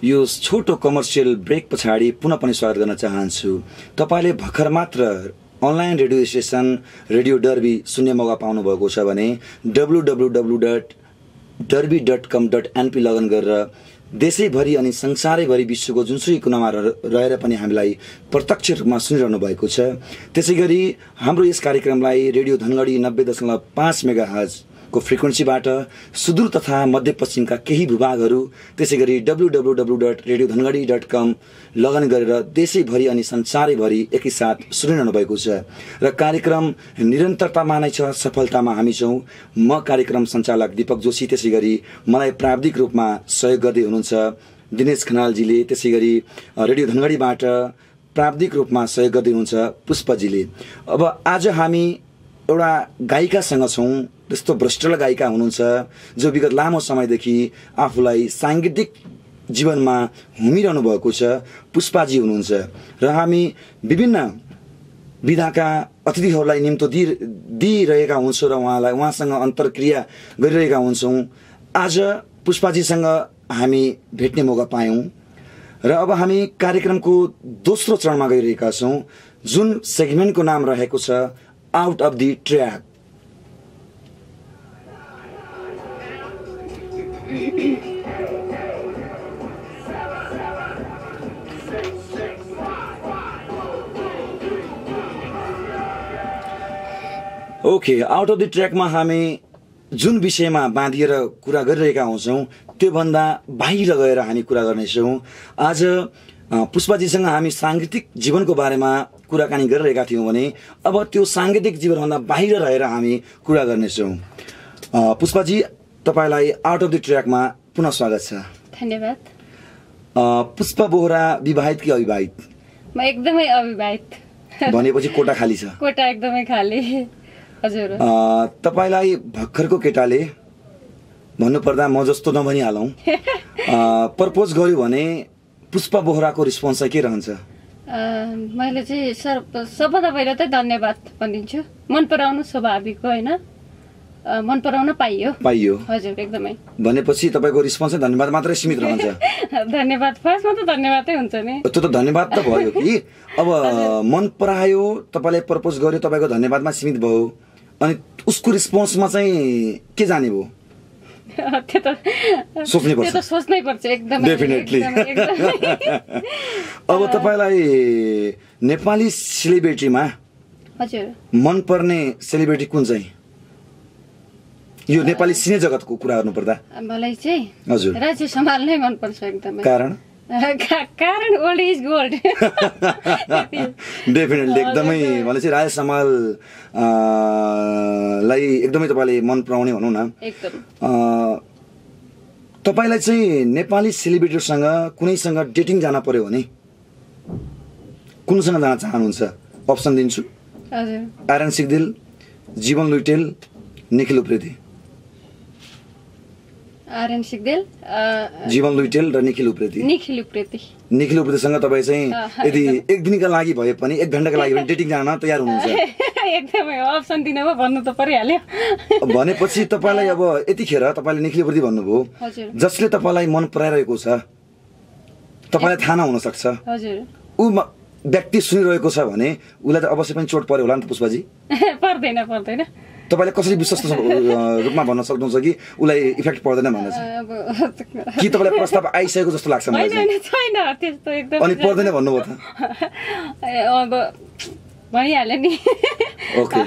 यो छोटो commercial brake पछाडि पुनः पनि स्वागत गर्न चाहन्छु। तपाईले भर्खर मात्र online radio station radio derby सुन्ने मौका पाउनु भएको छ भने www.derby.com.np लगइन गरेर देशैभरि अनि संसारैभरि विश्वको जुनसुकै कुनामा रहेर पनि हामीलाई प्रत्यक्ष रूपमा सुनिरहनु भएको छ। त्यसैगरी हाम्रो यस कार्यक्रमलाई रेडियो धनगढी 90.5 मेगाहर्ज को फ्रिक्वेन्सीबाट सुदूर तथा मध्यपश्चिमका केही भूभागहरू त्यसैगरी www.radiodhangadhi.com लगइन गरेर देशैभरि अनि संसारैभरि एकैसाथ सुनिरहनु भएको छ र कार्यक्रम निरन्तरतामा नै छ सफलतामा हामी छौं। म कार्यक्रम सञ्चालक दीपक जोशी, त्यसैगरी मलाई प्राविधिक रूपमा सहयोग गर्दै हुनुहुन्छ दिनेश खनालजीले, त्यसैगरी रेडियो धनगढीबाट प्राविधिक रूपमा सहयोग गर्दै हुनुहुन्छ पुष्पजीले। अब आज हामी एउटा गायिकासँग छौं, त्यस्तो भ्रष्टल गायिका हुनुहुन्छ जो विगत लामो समयदेखि आफूलाई सांगीतिक जीवनमा हुमिरहनु भएको छ। पुष्पाजी हुनुहुन्छ र हामी विभिन्न विधाका अतिथिहरूलाई निम्तो दिइरहेका हुन्छौँ र उहाँसँग अन्तर्क्रिया गरिरहेका हुन्छौँ। आज पुष्पाजीसँग हामी भेट्ने मौका पायौं र अब हामी कार्यक्रमको दोस्रो चरणमा गइरहेका छौं, जुन सेगमेन्टको नाम रहेको छ out of the track. Okay, out of the ट्र्याकमा हामी जुन विषयमा बाँधिएर कुरा गरिरहेका हुन्छौं त्यो भन्दा बाहिर गएर हामी कुरा गर्नेछौं। आज पुष्पाजीसँग हामी सांगीतिक जीवनको बारेमा कुराकानी गरिरहेका थियौं भने अब त्यो सांगीतिक जीवनभन्दा बाहिर रहेर हामी कुरा गर्नेछौं। पुष्पाजी, तपाईलाई आउट अफ द ट्र्याकमा पुनः स्वागत छ। धन्यवाद। पुष्पा बोहरा विवाहित कि अविवाहित? म एकदमै अविवाहित। भनेपछि कोटा खाली छ? कोटा एकदमै खाली। हजुर। तपाईलाई भर्खरको केटाले भन्नुपर्दा म जस्तो नभनिहालौं प्रपोज गर्यो भने पुष्पा बोहराको रिस्पोन्स चाहिँ के रहन्छ? मैले चाहिँ सबभन्दा पहिला चाहिँ धन्यवाद भनिदिन्छु। मन पराउनु स्वाभाविक हो हैन, मन पराउन पाइयो। हजुर, एकदमै। भनेपछि तपाईको रिस्पोन्स चाहिँ धन्यवाद मात्रै सीमित रहन्छ? धन्यवाद, फर्स्टमा त धन्यवादै हुन्छ नि। त्यो त धन्यवाद त भयो कि अब मन परायो, तपाईले प्रपोज गर्यो, तपाईको धन्यवादमा सीमित भयो, अनि उसको रिस्पोन्समा चाहिँ के जाने भयो? त्यो त सोच्नै पर्छ एकदमै। डेफिनेटली। अब तपाईलाई नेपाली सेलिब्रिटीमा हजुर मन पर्ने सेलिब्रिटी कुन चाहिँ? यो नेपाली सिने जगतको कुरा गर्नु पर्दा मलाई चाहिँ हजुर राज्य समाल नै मन पर्छ एकदमै। कारण ओल्ड इज गोल्ड। डेफिनेटली एकदमै भने चाहिँ राज समाल लाई एकदमै तपाईले मन पराउने भनौं न। एकदम। तपाईलाई चाहिँ नेपाली सेलिब्रिटीसँग कुनैसँग डेटिङ जान पर्यो भने कुनसँग जान चाहनुहुन्छ? अप्सन दिन्छु। हजुर। आर्यन सिग्देल, जीवन लुइटेल, निखिल उप्रेती। आर्यन सिग्देल, जीवन लुइटेल र निखिल उप्रेती। निखिल उप्रेतीसँग तपाईँ चाहिँ यदि एक दिनका लागि भए पनि, एक घण्टाका लागि पनि डेटिङ जान तयार हुनुहुन्छ? एकदमै। अप्सन दिन भन्नु त परिहाल्यो। भनेपछि तपाईलाई अब यतिखेर तपाईले निखिल उप्रेती भन्नुभयो, जसले तपाईलाई मन पराइरहेको छ, तपाईलाई थाहा नहुन सक्छ, हजुर उ व्यक्ति सुनिरहेको छ भने उलाई त अवश्य पनि चोट पर्यो होला नि त पुष्पाजी? पर्दैन। तपाईले कसरी विश्वस्त रूपमा भन्न सक्नुहुन्छ कि उलाई इफेक्ट पर्दैन भनेर चाहिँ? कि तपाईलाई प्रस्ताव आइसकेको जस्तो लाग्छ मलाई? छैन त्यस्तो एकदम। अनि पर्दैन भन्नुभयो त? अब भनिहाल्यो नि। ओके।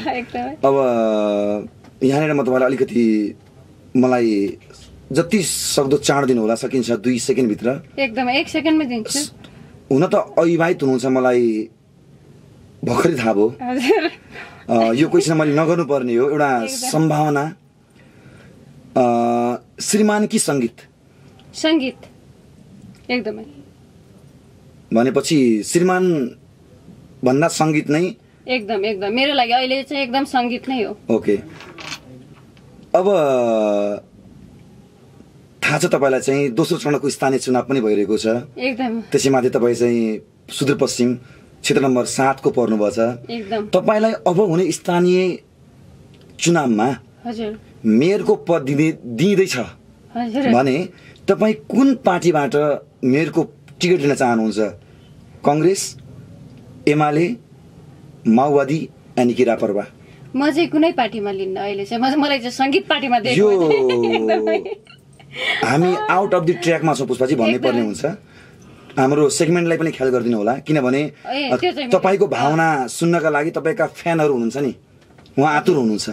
अब यहाँनिर म तपाईलाई अलिकति मलाई जति सक्दो चाँड दिनु होला, सकिन्छ 2 सेकेन्ड भित्र? एकदम 1 सेकेन्डमै दिन्छु। हुन त अविवाहित हुनुहुन्छ मलाई भर्खरै थाहा भयो। यो क्वेसन मैले नगर्नु पर्ने हो, एउटा सम्भावना। श्रीमान कि संगीत? संगीत एकदमै। भनेपछि श्रीमान भन्दा संगीत नै? एकदम मेरो लागि अहिले चाहिँ एकदम संगीत नै हो। ओके। अब थाहा छ तपाईलाई चाहिँ दोस्रो चरणको स्थानीय चुनाव पनि भइरहेको छ। एकदम। त्यसैमाथि तपाईँ चाहिँ सुदूरपश्चिम क्षेत्र नम्बर 7 को पर्नुभएको छ। एकदम। तपाईलाई अब हुने स्थानीय चुनावमा हजुर मेयरको पद दिँदैछ भने तपाईँ कुन पार्टीबाट मेयरको टिकट लिन चाहनुहुन्छ? कांग्रेस, एमाले, माओवादी अनि कि राप्रपा? म चाहिँ कुनै पार्टीमा लिन्न अहिले चाहिँ। मलाई चाहिँ संगीत पार्टीमा देख्यो। हामी आउट अफ द ट्र्याकमा छौँ पुष्पाजी भन्नै पर्ने हुन्छ। हाम्रो सेगमेन्टलाई पनि ख्याल गरिदिनु होला, किनभने तपाईको भावना सुन्नका लागि तपाईका फ्यानहरू हुनुहुन्छ नि, उहाँ आतुर हुनुहुन्छ।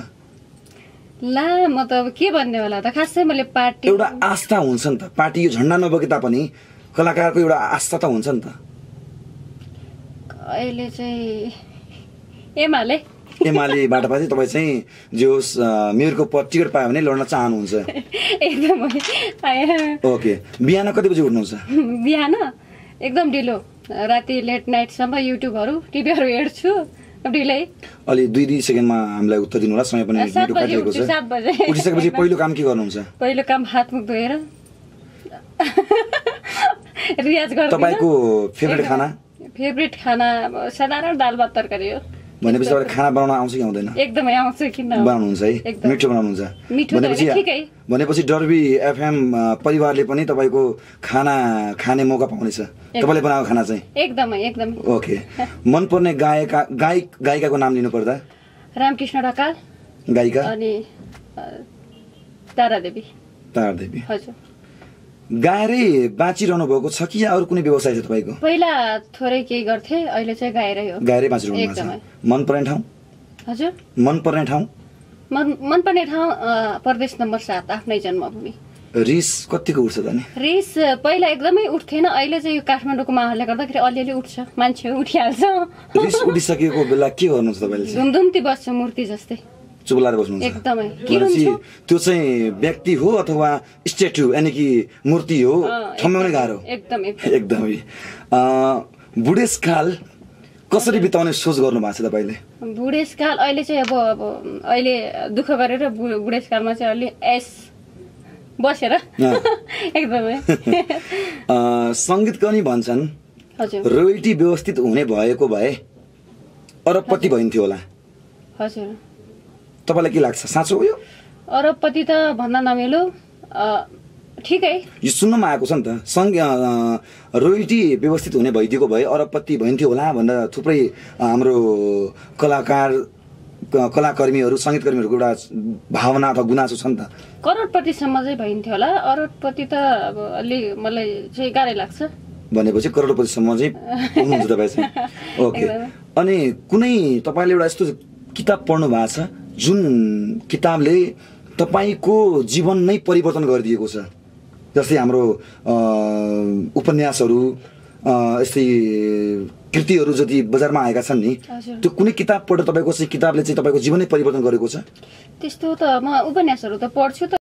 ला म त अब के भन्ने होला त, खासै मैले पार्टी एउटा आस्था हुन्छ नि त। पार्टी यो झन्डा नबोके तापनि कलाकारको एउटा आस्था त हुन्छ नि त। अहिले चाहिँ एमालेबाट पनि तपाईँ चाहिँ जो मेयरको टिकट पायो भने लड्न चाहनुहुन्छ? एकदमै। ओके, बिहान कति बजी उठ्नुहुन्छ? बिहान एकदम ढिलो, राति लेट नाइटसम्म युट्युबहरू टिभीहरू हेर्छु ढिलै। अलि 2 सेकेन्डमा हामीलाई उत्तर दिनु होला, समय पनि मिठो काटिएको छ। 7 बजे उठिसकेपछि पहिलो काम के गर्नुहुन्छ? पहिलो काम हात मुख धोएर रियाज गर्छु। तपाईको फेभरेट खाना? फेभरेट खाना साधारण दाल भात तरकारी हो। भनेपछि तपाईलाई खाना बनाउन आउँछ कि आउँदैन? एकदमै आउँछ। किन बनाउनुहुन्छ है? मिठो बनाउनुहुन्छ भनेपछि डर्बी एफएम परिवारले पनि तपाईको खाना खाने मौका पाउनेछ, तपाईले बनाएको खाना चाहिँ। एकदमै। ओके, मनपर्ने गायिकाको नाम लिनु पर्दा? रामकृष्ण ढकाल। गायिका? अनि तारादेवी। हजुर। गाएरै बाँचिरहनु भएको छ कि अरू कुनै व्यवसाय छ तपाईको? पहिला थोरै केही गर्थे, अहिले चाहिँ गाएरै हो। गाएरै बाँचिरहनु भएको छ। मनपर्ने ठाउँ? हजुर। मनपर्ने ठाउँ? मनपर्ने ठाउँ प्रदेश नम्बर 7, आफ्नै जन्मभूमि। रिस कतिको उठ्छ त नि? रिस पहिला एकदमै उठ्थेन, अहिले चाहिँ यो काठमाडौँको माहौलले गर्दाखेरि अलिअलि उठ्छ, मान्छे उठिहाल्छ। रिस उठिसकेको बेला के गर्नुहुन्छ तपाईले? धुमधुम्ती बस्छ, मूर्ति जस्तै चुपलाएर बस्नुहुन्छ? एकदमै। त्यो चाहिँ व्यक्ति हो अथवा स्ट्याच्यु, यानी कि मूर्ति हो, ठम्याउनै गाह्रो? एकदमै। बुढेसकाल कसरी बिताउने सोच गर्नु भएको छ तपाईले? बुढेसकाल अहिले चाहिँ अब अहिले दुःख गरेर बुढेसकालमा चाहिँ अलि एस बसेर एकदमै। संगीतकर्मी भन्छन् रोयल्टी व्यवस्थित हुने भएको भए अरबपति भइन्थ्यो होला। हजुर। तपाईलाई के लाग्छ, साँचो हो यो? अरबपति त भन्न नमिलो, ठिकै। यो सुन्नमा आएको छ नि त, रोयल्टी व्यवस्थित हुने भइदिएको भए अरबपति भइन्थ्यो होला भनेर थुप्रै हाम्रो कलाकर्मीहरू, सङ्गीतकर्मीहरूको एउटा भावना अथवा गुनासो छ नि त। करोडपतिसम्म चाहिँ भइन्थ्यो होला, अरबपति त अब अलि मलाई चाहिँ गाह्रै लाग्छ। भनेपछि करोडपतिसम्म चाहिँ हुनुहुन्छ तपाईँ चाहिँ। ओके, अनि कुनै तपाईँले एउटा यस्तो किताब पढ्नु भएको छ जुन किताबले तपाईँको जीवन नै परिवर्तन गरिदिएको छ? जस्तै हाम्रो उपन्यासहरू, यस्तै कृतिहरू जति बजारमा आएका छन् नि, त्यो कुनै किताब पढ्दा तपाईँको चाहिँ किताबले चाहिँ तपाईँको जीवनै परिवर्तन गरेको छ? त्यस्तो त म उपन्यासहरू त पढ्छु त।